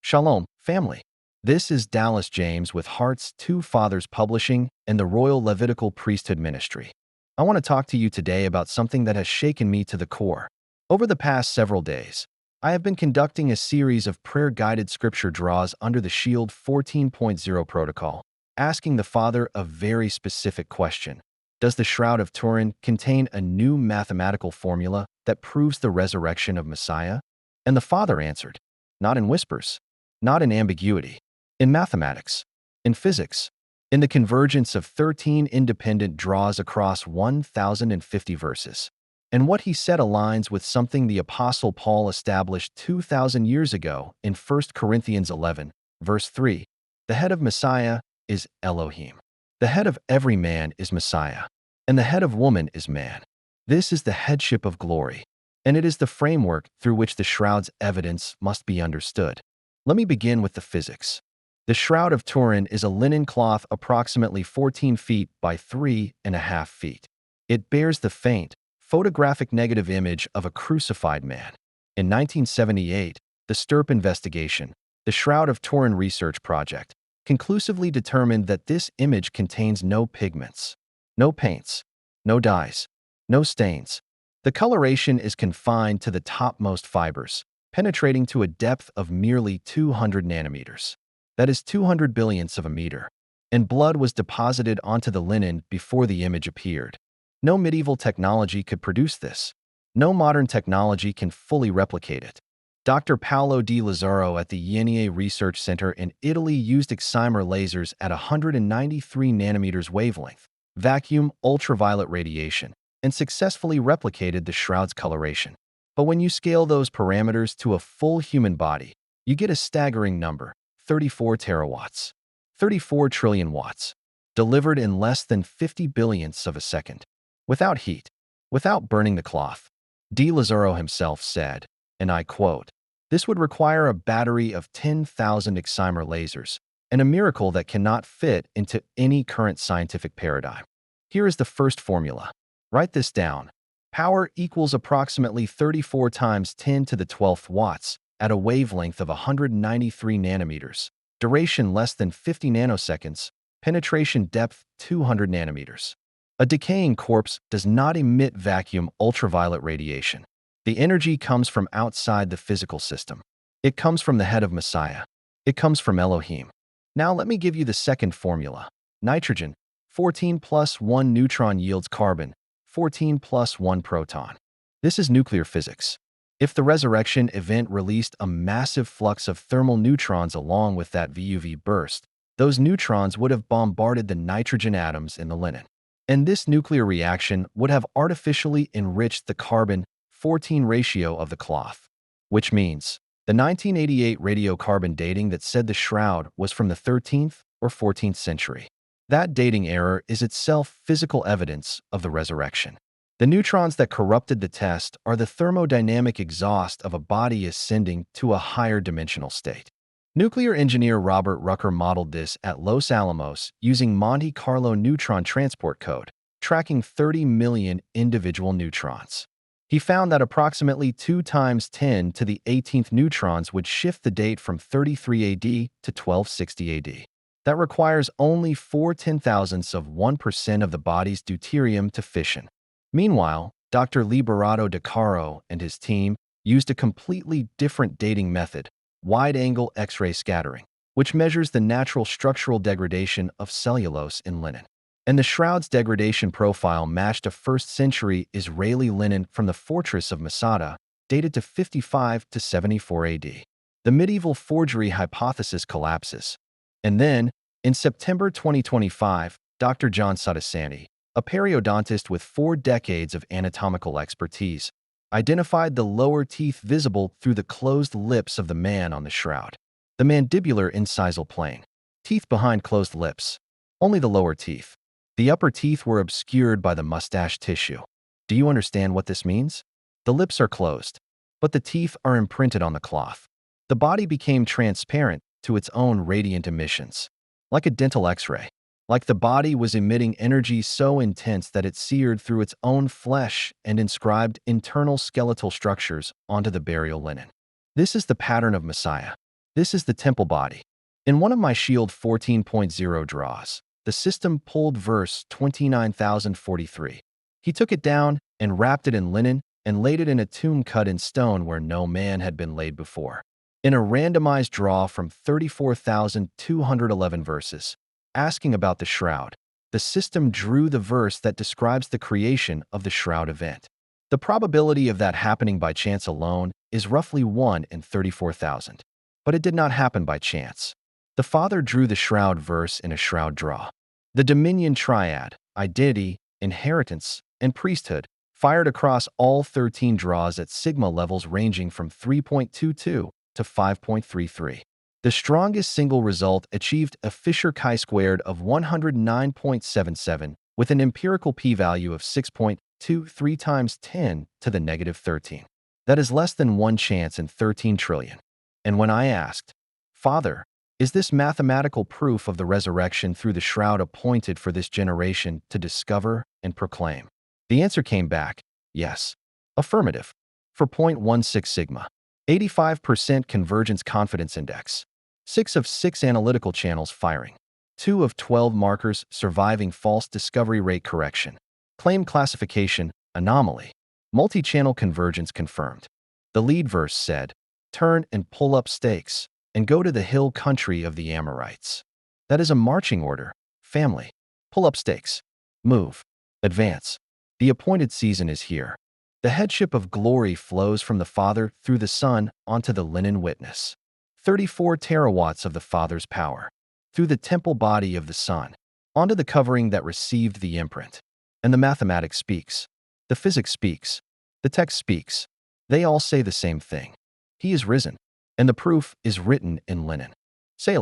Shalom, family. This is Dallas James with Heart's Two Fathers Publishing and the Royal Levitical Priesthood Ministry. I want to talk to you today about something that has shaken me to the core. Over the past several days, I have been conducting a series of prayer-guided scripture draws under the Shield 14.0 protocol, asking the Father a very specific question. Does the Shroud of Turin contain a new mathematical formula that proves the resurrection of Messiah? And the Father answered, not in whispers, not in ambiguity, in mathematics, in physics, in the convergence of 13 independent draws across 1,050 verses. And what he said aligns with something the Apostle Paul established 2,000 years ago in 1 Corinthians 11, verse 3. The head of Messiah is Elohim. The head of every man is Messiah, and the head of woman is man. This is the headship of glory, and it is the framework through which the shroud's evidence must be understood. Let me begin with the physics. The Shroud of Turin is a linen cloth approximately 14 feet by 3.5 feet. It bears the faint, photographic negative image of a crucified man. In 1978, the STIRP investigation, the Shroud of Turin Research Project, conclusively determined that this image contains no pigments, no paints, no dyes, no stains. The coloration is confined to the topmost fibers, penetrating to a depth of merely 200 nanometers. That is 200 billionths of a meter. And blood was deposited onto the linen before the image appeared. No medieval technology could produce this. No modern technology can fully replicate it. Dr. Paolo Di Lazzaro at the Ienie Research Center in Italy used excimer lasers at 193 nanometers wavelength, vacuum ultraviolet radiation, and successfully replicated the shroud's coloration. But when you scale those parameters to a full human body, you get a staggering number, 34 terawatts, 34 trillion watts, delivered in less than 50 billionths of a second, without heat, without burning the cloth. Di Lazzaro himself said, and I quote, "This would require a battery of 10,000 excimer lasers, and a miracle that cannot fit into any current scientific paradigm." Here is the first formula. Write this down. Power equals approximately 34 times 10 to the 12th watts at a wavelength of 193 nanometers, duration less than 50 nanoseconds, penetration depth 200 nanometers. A decaying corpse does not emit vacuum ultraviolet radiation. The energy comes from outside the physical system. It comes from the head of Messiah. It comes from Elohim. Now let me give you the second formula. Nitrogen, 14 plus 1 neutron yields carbon, 14 plus 1 proton. This is nuclear physics. If the resurrection event released a massive flux of thermal neutrons along with that VUV burst, those neutrons would have bombarded the nitrogen atoms in the linen. And this nuclear reaction would have artificially enriched the carbon-14 ratio of the cloth, which means the 1988 radiocarbon dating that said the shroud was from the 13th or 14th century. That dating error is itself physical evidence of the resurrection. The neutrons that corrupted the test are the thermodynamic exhaust of a body ascending to a higher dimensional state. Nuclear engineer Robert Rucker modeled this at Los Alamos using Monte Carlo neutron transport code, tracking 30 million individual neutrons. He found that approximately 2 times 10 to the 18th neutrons would shift the date from 33 AD to 1260 AD. That requires only 4/10,000ths of 1% of the body's deuterium to fission. Meanwhile, Dr. Liberato De Caro and his team used a completely different dating method, wide-angle X-ray scattering, which measures the natural structural degradation of cellulose in linen. And the shroud's degradation profile matched a 1st-century Israeli linen from the fortress of Masada, dated to 55 to 74 AD. The medieval forgery hypothesis collapses. And then, in September 2025, Dr. John Sottosani, a periodontist with 4 decades of anatomical expertise, identified the lower teeth visible through the closed lips of the man on the shroud. The mandibular incisal plane. Teeth behind closed lips. Only the lower teeth. The upper teeth were obscured by the mustache tissue. Do you understand what this means? The lips are closed, but the teeth are imprinted on the cloth. The body became transparent to its own radiant emissions, like a dental X-ray. Like the body was emitting energy so intense that it seared through its own flesh and inscribed internal skeletal structures onto the burial linen. This is the pattern of Messiah. This is the temple body. In one of my Shield 14.0 draws, the system pulled verse 29,043. He took it down and wrapped it in linen and laid it in a tomb cut in stone where no man had been laid before. In a randomized draw from 34,211 verses, asking about the shroud, the system drew the verse that describes the creation of the shroud event. The probability of that happening by chance alone is roughly 1 in 34,000. But it did not happen by chance. The Father drew the shroud verse in a shroud draw. The Dominion Triad, identity, inheritance, and priesthood, fired across all 13 draws at sigma levels ranging from 3.22 to 5.33. The strongest single result achieved a Fisher chi-squared of 109.77 with an empirical p-value of 6.23 times 10 to the negative 13. That is less than 1 chance in 13 trillion. And when I asked, Father, is this mathematical proof of the resurrection through the shroud appointed for this generation to discover and proclaim? The answer came back, yes. Affirmative. For 0.16 sigma. 85% convergence confidence index. 6 of 6 analytical channels firing. 2 of 12 markers surviving false discovery rate correction. Claim classification, anomaly. Multi-channel convergence confirmed. The lead verse said, turn and pull up stakes, and go to the hill country of the Amorites. That is a marching order, family. Pull up stakes. Move. Advance. The appointed season is here. The headship of glory flows from the Father through the Son onto the linen witness. 34 terawatts of the Father's power. Through the temple body of the Son. Onto the covering that received the imprint. And the mathematics speaks. The physics speaks. The text speaks. They all say the same thing. He is risen. And the proof is written in linen. Selah.